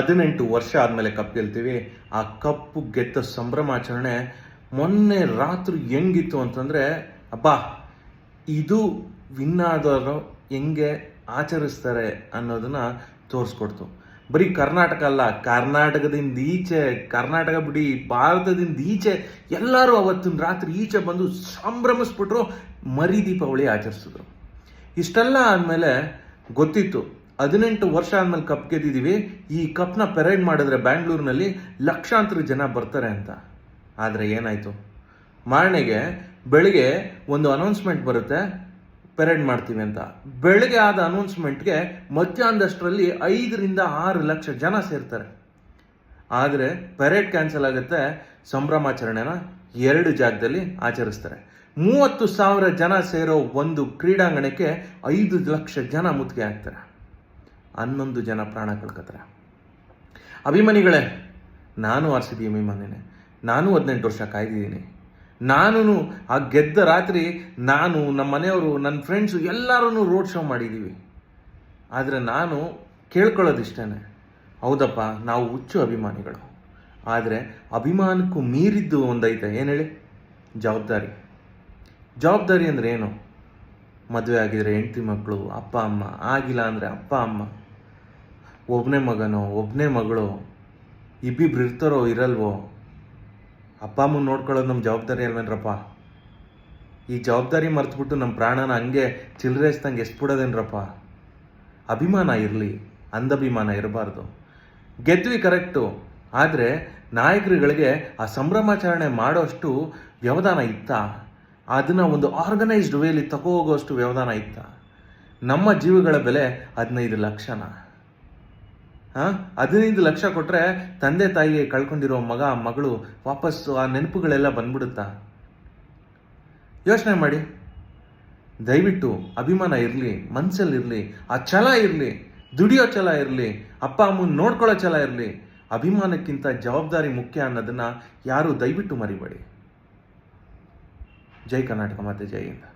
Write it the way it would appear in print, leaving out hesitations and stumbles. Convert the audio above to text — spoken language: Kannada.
18 ವರ್ಷ ಆದಮೇಲೆ ಕಪ್ ಗೆಲ್ತೀವಿ. ಆ ಕಪ್ಪು ಗೆದ್ದ ಸಂಭ್ರಮಾಚರಣೆ ಮೊನ್ನೆ ರಾತ್ರಿ ಹೆಂಗಿತ್ತು ಅಂತಂದರೆ, ಅಬ್ಬಾ ಇದು ವಿನ್ ಆದವರು ಹೆಂಗೆ ಆಚರಿಸ್ತಾರೆ ಅನ್ನೋದನ್ನ ತೋರಿಸ್ಕೊಡ್ತು. ಬರೀ ಕರ್ನಾಟಕ ಅಲ್ಲ, ಕರ್ನಾಟಕದಿಂದ ಈಚೆ, ಕರ್ನಾಟಕ ಬಿಡಿ ಭಾರತದಿಂದ ಈಚೆ ಎಲ್ಲರೂ ಅವತ್ತಿನ ರಾತ್ರಿ ಈಚೆ ಬಂದು ಸಂಭ್ರಮಿಸ್ಬಿಟ್ರು, ಮರಿ ದೀಪಾವಳಿ ಆಚರಿಸಿದ್ರು. ಇಷ್ಟೆಲ್ಲ ಆದಮೇಲೆ ಗೊತ್ತಿತ್ತು 18 ವರ್ಷ ಆದಮೇಲೆ ಕಪ್ ಗೆದ್ದಿದ್ದೀವಿ, ಈ ಕಪ್ನ ಪೆರೇಡ್ ಮಾಡಿದ್ರೆ ಬ್ಯಾಂಗ್ಳೂರಿನಲ್ಲಿ ಲಕ್ಷಾಂತರ ಜನ ಬರ್ತಾರೆ ಅಂತ. ಆದರೆ ಏನಾಯಿತು? ಮಾರನೆಗೆ ಬೆಳಿಗ್ಗೆ ಒಂದು ಅನೌನ್ಸ್ಮೆಂಟ್ ಬರುತ್ತೆ, ಪೆರೇಡ್ ಮಾಡ್ತೀವಿ ಅಂತ. ಬೆಳಗ್ಗೆ ಆದ ಅನೌನ್ಸ್ಮೆಂಟ್ಗೆ ಮಧ್ಯಾಹ್ನದಷ್ಟರಲ್ಲಿ 5ರಿಂದ 6 ಲಕ್ಷ ಜನ ಸೇರ್ತಾರೆ. ಆದರೆ ಪೆರೇಡ್ ಕ್ಯಾನ್ಸಲ್ ಆಗುತ್ತೆ, ಸಂಭ್ರಮಾಚರಣೆನ 2 ಜಾಗದಲ್ಲಿ ಆಚರಿಸ್ತಾರೆ. 30,000 ಜನ ಸೇರೋ ಒಂದು ಕ್ರೀಡಾಂಗಣಕ್ಕೆ 5 ಲಕ್ಷ ಜನ ಮುತ್ತಿಗೆ ಹಾಕ್ತಾರೆ. 11 ಜನ ಪ್ರಾಣ ಕಳ್ಕೊತಾರೆ. ಅಭಿಮಾನಿಗಳೇ, ನಾನು RCB ಅಭಿಮಾನಿನೇ. ನಾನು 18 ವರ್ಷ ಕಾಯ್ದಿದ್ದೀನಿ. ನಾನು ಆ ಗೆದ್ದ ರಾತ್ರಿ ನಾನು, ನಮ್ಮ ಮನೆಯವರು, ನನ್ನ ಫ್ರೆಂಡ್ಸು ಎಲ್ಲರೂ ರೋಡ್ ಶೋ ಮಾಡಿದ್ದೀವಿ. ಆದರೆ ನಾನು ಕೇಳ್ಕೊಳ್ಳೋದಿಷ್ಟೇ, ಹೌದಪ್ಪ ನಾವು ಹುಚ್ಚು ಅಭಿಮಾನಿಗಳು, ಆದರೆ ಅಭಿಮಾನಕ್ಕೂ ಮೀರಿದ್ದು ಒಂದೈತೆ. ಏನು ಹೇಳಿ? ಜವಾಬ್ದಾರಿ. ಜವಾಬ್ದಾರಿ ಅಂದರೆ ಏನು? ಮದುವೆ ಆಗಿದ್ರೆ ಹೆಂಡತಿ ಮಕ್ಕಳು, ಅಪ್ಪ ಅಮ್ಮ, ಆಗಿಲ್ಲ ಅಂದರೆ ಅಪ್ಪ ಅಮ್ಮ, ಒಬ್ಬನೇ ಮಗನೋ ಒಬ್ಬನೇ ಮಗಳು, ಇಬ್ಬಿಬ್ರು ಇರ್ತಾರೋ ಇರಲ್ವೋ, ಅಪ್ಪ ಅಮ್ಮನ ನೋಡ್ಕೊಳ್ಳೋದು ನಮ್ಮ ಜವಾಬ್ದಾರಿ ಅಲ್ವೇನ್ರಪ್ಪ? ಈ ಜವಾಬ್ದಾರಿ ಮರೆತುಬಿಟ್ಟು ನಮ್ಮ ಪ್ರಾಣನ ಹಂಗೆ ಚಿಲ್ಲರೇಸ್ದಂಗೆ ಎಸ್ಬಿಡೋದೇನ್ರಪ್ಪ? ಅಭಿಮಾನ ಇರಲಿ, ಅಂಧಭಿಮಾನ ಇರಬಾರ್ದು. ಗೆದ್ವಿ ಕರೆಕ್ಟು, ಆದರೆ ನಾಯಕರುಗಳಿಗೆ ಆ ಸಂಭ್ರಮಾಚರಣೆ ಮಾಡೋಷ್ಟು ವ್ಯವಧಾನ ಇತ್ತಾ? ಅದನ್ನು ಒಂದು ಆರ್ಗನೈಸ್ಡ್ ವೇಲಿ ತಗೋಗೋಷ್ಟು ವ್ಯವಧಾನ ಇತ್ತಾ? ನಮ್ಮ ಜೀವಗಳ ಬೆಲೆ 15 ಲಕ್ಷನ. 15 ಲಕ್ಷ ಕೊಟ್ಟರೆ ತಂದೆ ತಾಯಿಗೆ ಕಳ್ಕೊಂಡಿರೋ ಮಗ ಮಗಳು ವಾಪಸ್ಸು ಆ ನೆನಪುಗಳೆಲ್ಲ ಬಂದ್ಬಿಡುತ್ತಾ? ಯೋಚನೆ ಮಾಡಿ. ದಯವಿಟ್ಟು ಅಭಿಮಾನ ಇರಲಿ, ಮನಸ್ಸಲ್ಲಿರಲಿ, ಆ ಛಲ ಇರಲಿ, ದುಡಿಯೋ ಛಲ ಇರಲಿ, ಅಪ್ಪ ಅಮ್ಮನ ನೋಡ್ಕೊಳ್ಳೋ ಛಲ ಇರಲಿ. ಅಭಿಮಾನಕ್ಕಿಂತ ಜವಾಬ್ದಾರಿ ಮುಖ್ಯ ಅನ್ನೋದನ್ನು ಯಾರೂ ದಯವಿಟ್ಟು ಮರಿಬೇಡಿ. ಜೈ ಕರ್ನಾಟಕ ಮಾತೆ, ಜೈ ಹಿಂದ್.